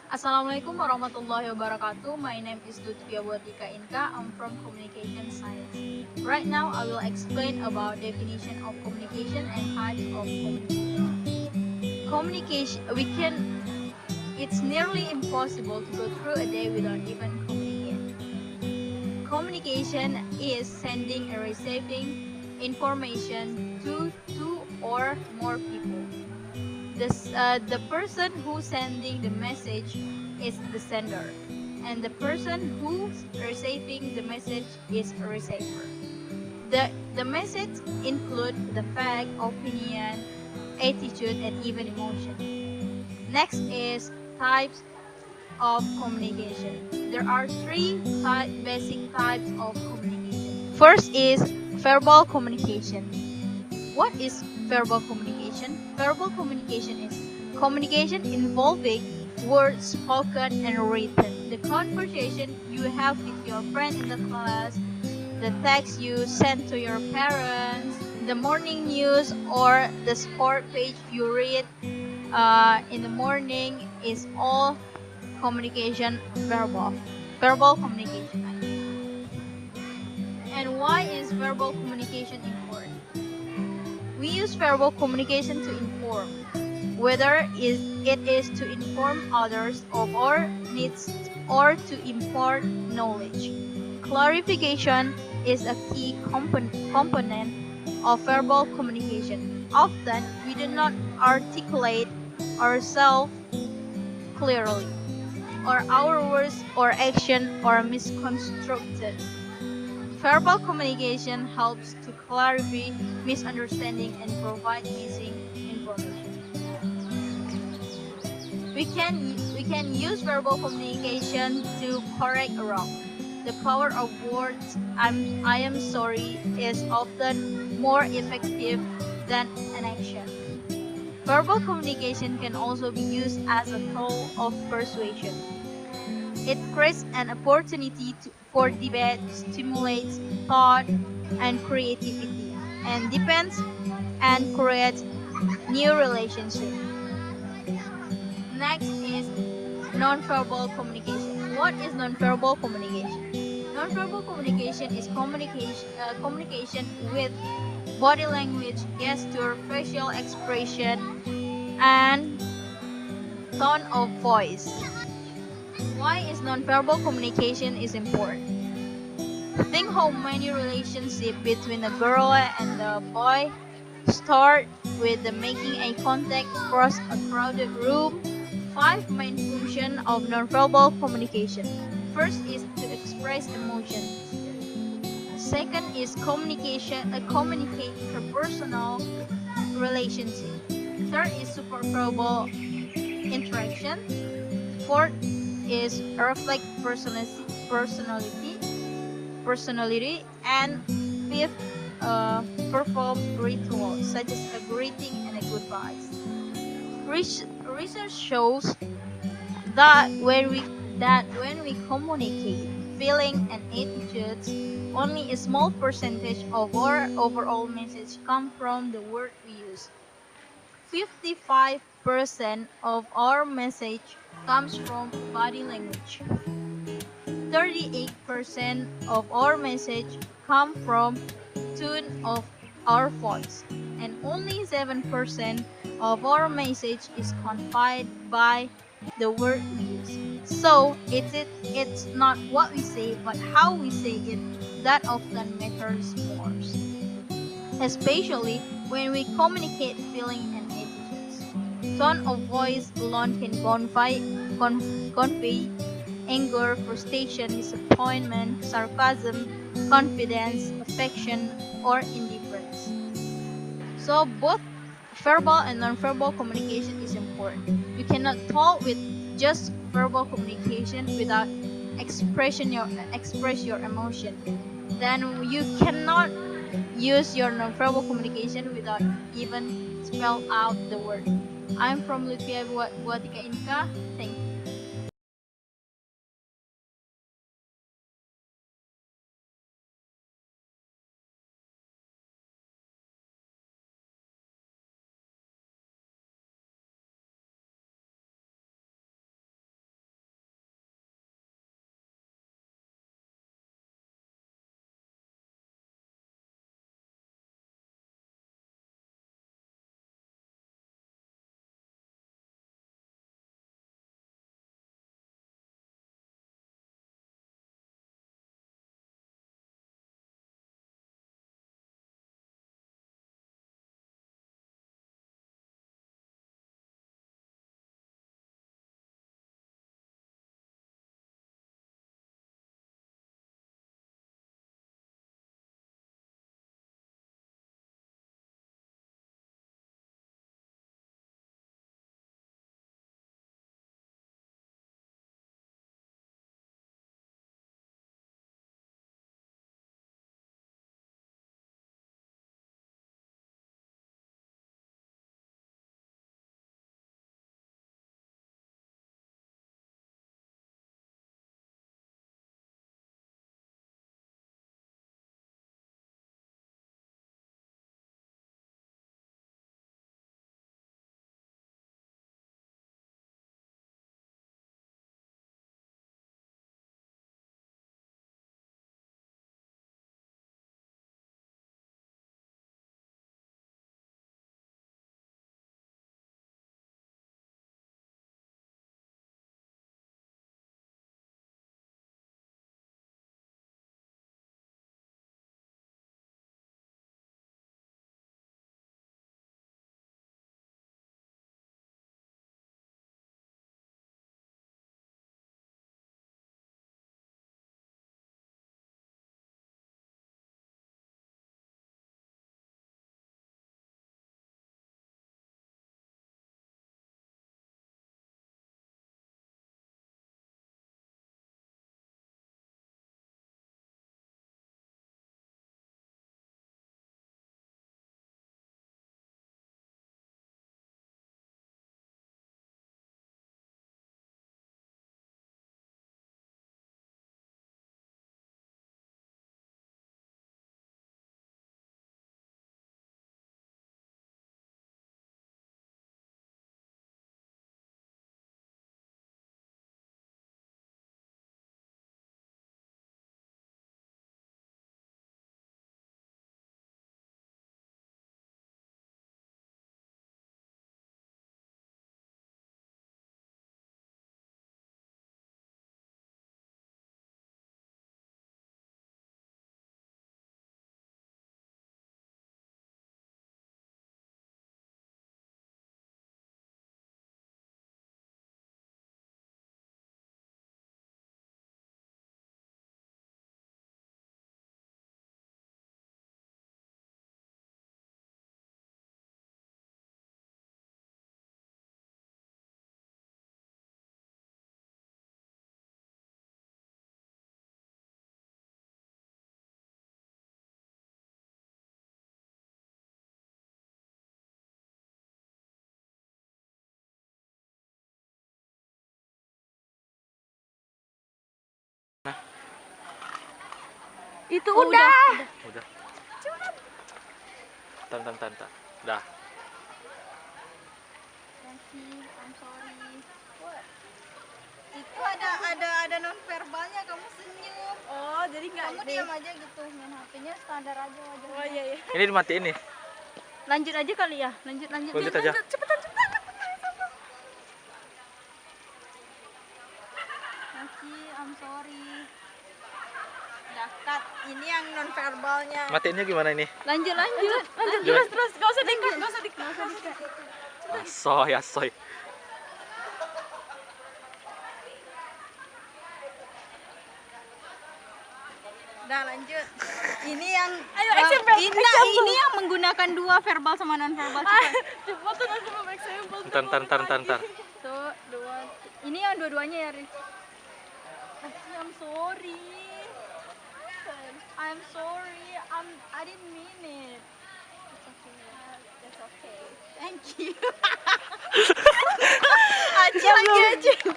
Assalamualaikum warahmatullahi wabarakatuh. My name is Lutfya Buatika Inka. I'm from Communication Science. Right now, I will explain about definition of communication and types of communication. Communication, it's nearly impossible to go through a day without even communicating. Communication is sending and receiving information to two or more people. The person who's sending the message is the sender, and the person who's receiving the message is a receiver. The message include the fact, opinion, attitude, and even emotion. Next is types of communication. There are three basic types of communication. First is verbal communication. What is verbal communication? Verbal communication is communication involving words spoken and written. The conversation you have with your friend in the class, the text you send to your parents, the morning news, or the sport page you read in the morning is all communication verbal. Verbal communication. And why is verbal communication important? We use verbal communication to inform, whether it is to inform others of our needs or to impart knowledge. Clarification is a key component of verbal communication. Often, we do not articulate ourselves clearly, or our words or action are misconstrued. Verbal communication helps to clarify misunderstanding and provide missing information. We can use verbal communication to correct a wrong. The power of words I am sorry is often more effective than an action. Verbal communication can also be used as a tool of persuasion. It creates an opportunity for debate, stimulates thought and creativity, and depends and creates new relationships. Next is nonverbal communication. What is nonverbal communication? Nonverbal communication is communication with body language, gesture, facial expression, and tone of voice. Why is nonverbal communication is important? Think how many relationships between a girl and a boy start with the making eye contact across a crowded room. Five main functions of nonverbal communication. First is to express emotions. Second is communicate interpersonal relationship. Third is superverbal interaction. Fourth is reflect personality, and fifth, perform rituals such as a greeting and a goodbye. Research shows that when we communicate feeling and attitudes, only a small percentage of our overall message come from the word we use. 55% of our message comes from body language. 38% of our message come from tone of our voice, and only 7% of our message is conveyed by the word we use. So it's not what we say, but how we say it that often matters most, especially when we communicate feeling and attitudes. Tone of voice alone can convey anger, frustration, disappointment, sarcasm, confidence, affection, or indifference. So both verbal and nonverbal communication is important. You cannot talk with just verbal communication without express your emotion. Then you cannot use your nonverbal communication without even spell out the word. I'm from Lutfya Buatika Inka. Thank you. Itu Oh, udah. Udah. Tan. Dah. I'm sorry. Itu ada non verbalnya, kamu senyum. Oh, jadi nggak Kamu diam aja gitu, main HP-nya standar aja wajahnya. Oh iya. Ini dimatiin nih. Lanjut aja kali ya, lanjut. Lanjut aja. Cepetan. Naki, I'm sorry. Udah cut. Ini yang non verbalnya. Matiinnya gimana ini? Lanjut. Terus gak usah dikat. Asoy. Udah lanjut. Ini yang example. ini yang menggunakan dua verbal sama non verbal. Cepetan aku mau example. Ntar. Tuh, dua. Ini yang dua-duanya ya, Riz. I'm sorry. I'm sorry. I didn't mean it. It's okay. Thank you. Aja lagi aja.